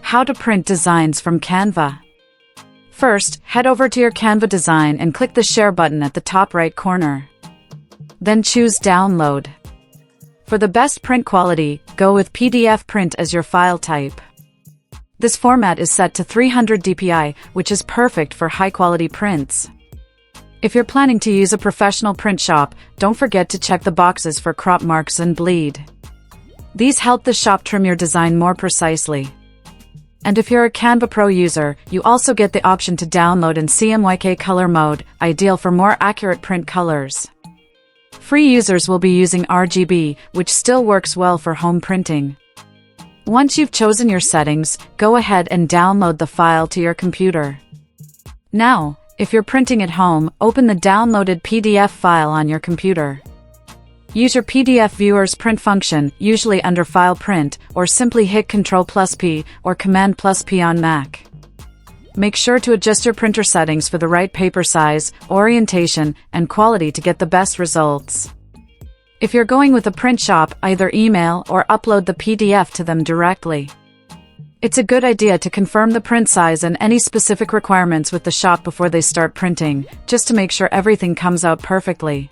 How to print designs from Canva. First, head over to your Canva design and click the Share button at the top right corner. Then choose Download. For the best print quality, go with PDF print as your file type. This format is set to 300 dpi, which is perfect for high-quality prints. If you're planning to use a professional print shop, don't forget to check the boxes for crop marks and bleed. These help the shop trim your design more precisely. And if you're a Canva Pro user, you also get the option to download in CMYK color mode, ideal for more accurate print colors. Free users will be using RGB, which still works well for home printing. Once you've chosen your settings, go ahead and download the file to your computer. Now, if you're printing at home, open the downloaded PDF file on your computer. Use your PDF viewer's print function, usually under File Print, or simply hit Ctrl+P or Command+P on Mac. Make sure to adjust your printer settings for the right paper size, orientation, and quality to get the best results. If you're going with a print shop, either email or upload the PDF to them directly. It's a good idea to confirm the print size and any specific requirements with the shop before they start printing, just to make sure everything comes out perfectly.